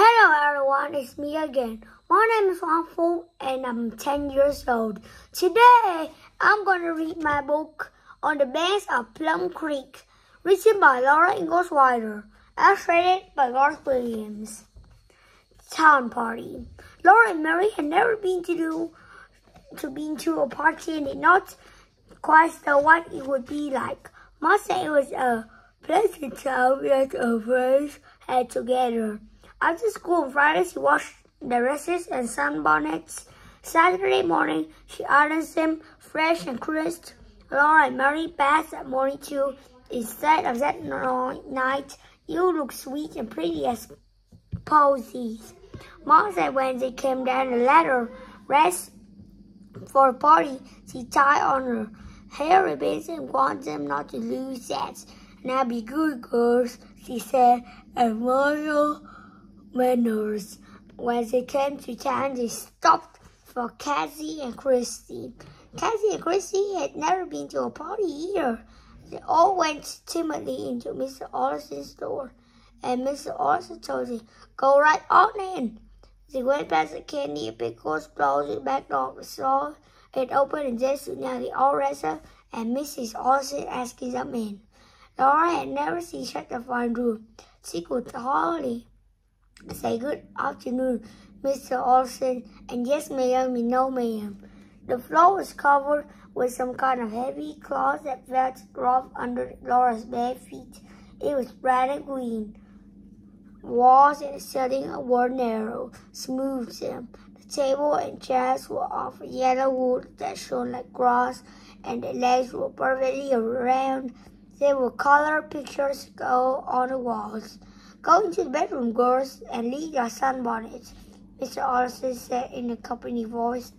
Hello everyone, it's me again. My name is Wang Fu and I'm 10 years old. Today, I'm going to read my book On the Banks of Plum Creek, written by Laura Ingalls Wilder, illustrated by Garth Williams. Town Party. Laura and Mary had never been to a party and did not quite know what it would be like. Must say it was a pleasant time that our friends had together. After school on Fridays, she washed the dresses and sunbonnets. Saturday morning, she ironed them fresh and crisp. Laura and Mary bathed that morning too. Instead of that night, you look sweet and pretty as posies. Mom said when they came down the ladder, rest for the party, she tied on her hair ribbons and wanted them not to lose that. Now be good girls, she said, and royal manners. When they came to town, they stopped for Cassie and Christy. Cassie and Christy had never been to a party either. They all went timidly into Mr. Allison's door, and Mr. Allison told them, "Go right on in." They went past the candy and pickles, closed the back door, saw it open, and then stood nearly all rested, and Mrs. Allison asking them in. Laura had never seen such a fine room. She could hardly say good afternoon, Mr. Allison, and yes, ma'am, and no, ma'am. The floor was covered with some kind of heavy cloth that felt rough under Laura's bare feet. It was bright and green. Walls and the ceiling were narrow, smooth. The table and chairs were of yellow wood that shone like grass, and the legs were perfectly round. There were colored pictures on the walls. "Go into the bedroom, girls, and leave your sunbonnets," Mr. Allison said in a company voice.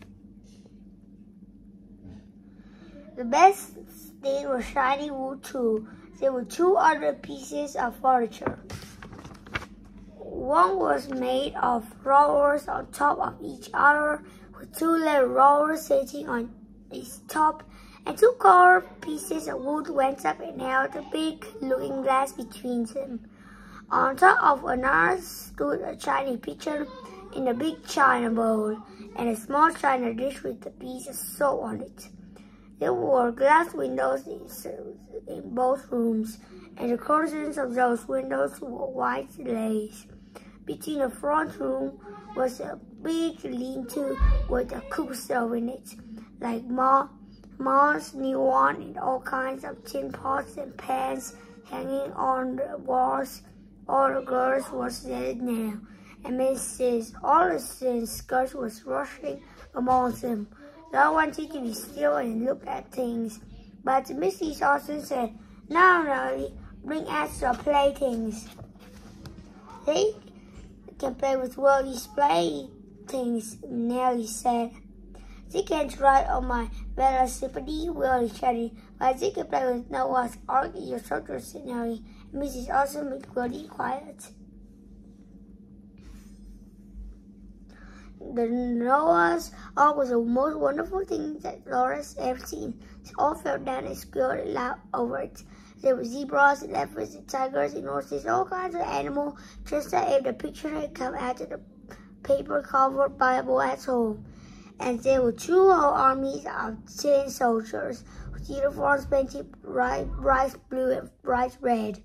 The best they were shiny wood too. There were two other pieces of furniture. One was made of rollers on top of each other, with two little rollers sitting on its top, and two carved pieces of wood went up and held a big looking glass between them. On top of another stood a china pitcher in a big china bowl, and a small china dish with a piece of soap on it. There were glass windows in both rooms, and the curtains of those windows were white lace. Between the front room was a big lean-to with a cook stove in it, like Mom's new one, and all kinds of tin pots and pans hanging on the walls. All the girls were seated now, and Mrs. Allison's skirt was rushing among them. They wanted to be still and look at things, but Mrs. Allison said, "Now, Nellie, bring extra playthings. They can play with Willie's playthings," Nellie said. "They can't ride on my velocipede," Willie shouted, "but they can play with Noah's Ark in your circus," said Nellie. Mrs. Allison made Willie quiet. The Noah's Ark was the most wonderful thing that Laura's ever seen. They all fell down and squealed loud over it. There were zebras and elephants and tigers and horses, all kinds of animals, just as if the picture had come out of the paper-covered Bible at home. And there were two whole armies of tin soldiers, with uniforms painted bright blue and bright red.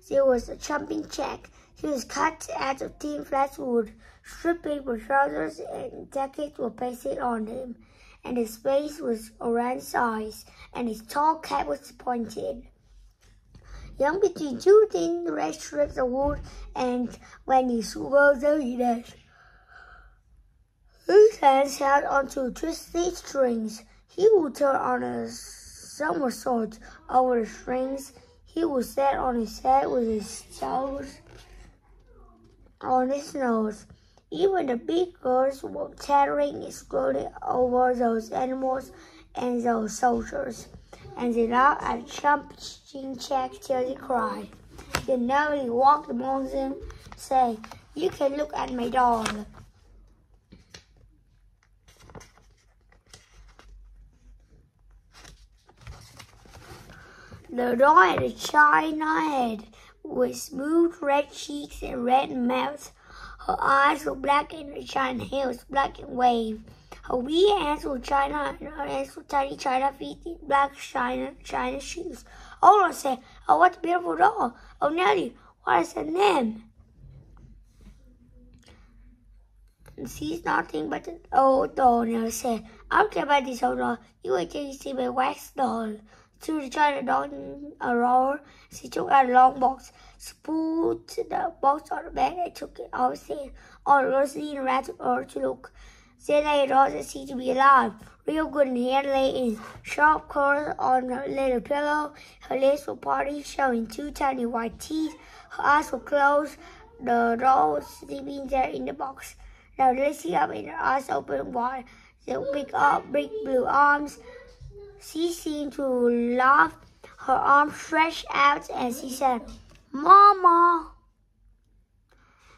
There was a jumping jack. He was cut out of thin flat wood. Striped paper trousers and jackets were pasted on him, and his face was around his eyes, and his tall cap was pointed. Hung between two thin red strips of wood, and when he swirled the his hands held onto twisted strings. He would turn on a somersault over the strings. He would stand on his head with his toes on his nose. Even the big girls were chattering and scolding over those animals and those soldiers, and they laughed at jumping jack till they cried. Then Nellie walked among them, saying, "You can look at my doll." The doll had a china head with smooth red cheeks and red mouth. Her eyes were black and her shiny hair was black and waved. Her wee hands were china and her hands were tiny china feet in black china shoes. Oh, Laura said, "Oh, what a beautiful doll! Oh, Nellie, what is her name?" "She's nothing but an old doll," Nellie said. "I don't care about this old doll. You wait till you see my wax doll." Threw the china doll in a drawer. She took out a long box. She pulled the box on the bed and took it off his head. All the girls leaned around her to look. Then lay a doll that seemed to be alive. Real good and hair lay in sharp curls on her little pillow. Her lips were parted, showing two tiny white teeth. Her eyes were closed. The doll was sleeping there in the box. Now lifting up and her eyes open wide. The big blue arms. She seemed to laugh. Her arms stretched out and she said, "Mama."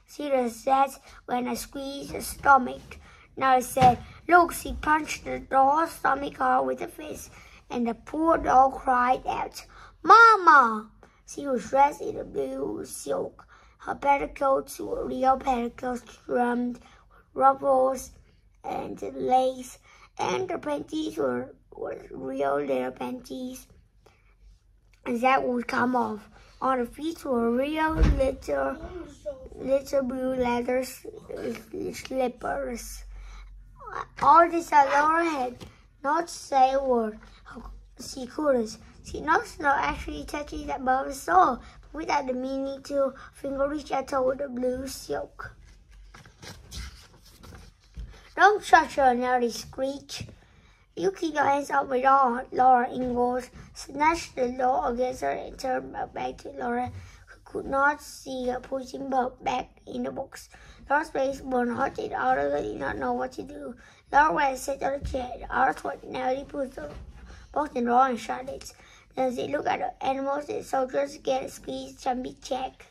She just said when I squeezed her stomach. Now I said, "Look," she punched the doll's stomach hard with a fist, and the poor doll cried out, "Mama!" She was dressed in a blue silk. Her petticoats were real petticoats trimmed with ruffles and lace, and her panties were real little panties, and that would come off. On her feet were real little blue leather slippers. All this Laura had not say a word. She couldn't. She noticed not actually touching that above soul, but without the meaning to finger reach out toward the blue silk. "Don't touch her," Nellie screeched. "You keep your hands off my doll." Laura Ingalls snatched the doll against her and turned back to Laura, who could not see her pushing back in the box. Laura's face burned hot and Laura did not know what to do. Laura went and sat on the chair. Laura thought Nellie put the box in the drawer and shut it. Then they looked at the animals and soldiers get a squeeze jumpy check.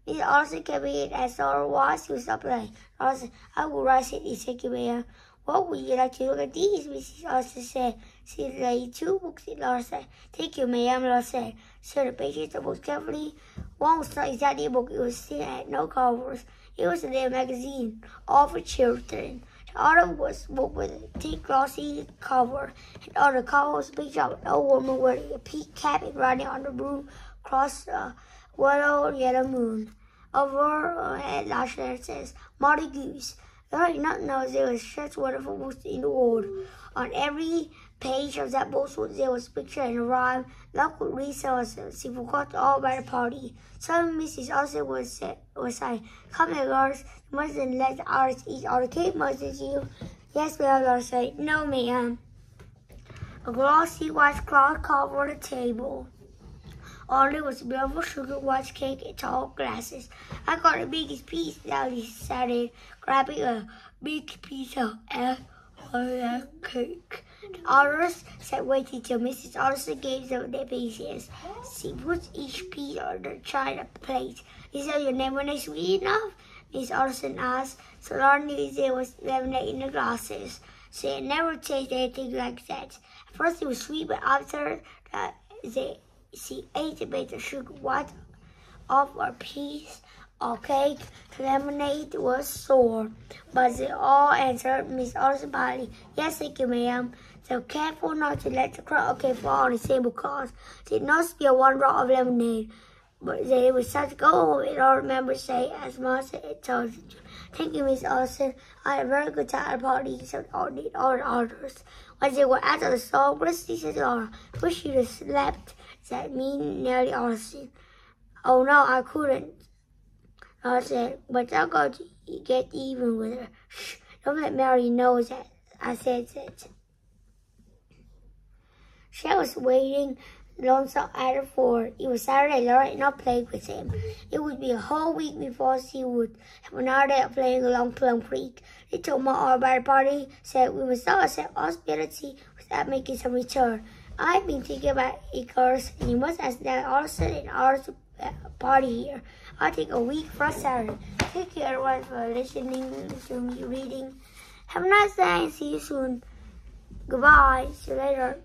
Miss Olsen came in as Laura was. She was not playing. Laura said, "I will rise it," "Thank you, ma'am." "What would you like to look at these?" Mrs. Olsen said. She laid two books in Laura said. "Thank you, ma'am," Laura said. She turned the pages of the books carefully. One was not exactly a book. It was thin and had no covers. It was a little magazine, all for children. The other was a book with a thick glossy cover, and on the cover was a picture of an old woman wearing a peak cap and riding on the broom across a willow yellow moon. Over her head, last letter says, "Marty Goose." Laura did not know there was such wonderful books in the world. On every page of that book there was a picture and a rhyme. Laura could read some of them. She forgot all about the party. Suddenly Mrs. Olsen was saying, "Come here, girls. You mustn't let the others eat all the cake, mustn't you?" "Yes, ma'am," Laura said. "No, ma'am." A glossy white cloth covered the table. On it was beautiful sugar white cake and tall glasses. "I got the biggest piece," Nellie said, grabbing a big piece of cake. The others sat waiting till Mrs. Olsen gave them their pieces. She put each piece on the china plate. "Is that your name when it's sweet enough?" Miss Olsen asked. So Laura knew there was lemonade in the glasses. She had never tasted anything like that. At first it was sweet, but after that she ate and made the sugar white off a piece of cake. The lemonade was sour, but they all answered Miss Olsen politely, "Yes, thank you, ma'am." They were careful not to let the crumb cake fall on the tablecloth. They did not spill one drop of lemonade, but they would start to go home and all remember to say, as Martha had told them. "Thank you, Miss Olsen. I had a very good time at the party," so all the others. When they were out of the store, Christy said to Laura, "Wish you'd have slept that mean Nellie Olsen." "Oh, no, I couldn't," Laura said, "but I'm going to get even with her." "Shh, don't let Mary know that I said that." She was waiting lonesome at her fort. It was Saturday. Laura had not played with him. It would be a whole week before she would have another day of playing along Plum Creek. They told Ma all about the party, said we must not accept hospitality without making some return. "I've been thinking about it, girls, and you must ask that Olsen and ours to party here. I'll take a week for a Saturday." Thank you everyone for listening to me reading. Have a nice day and see you soon. Goodbye. See you later.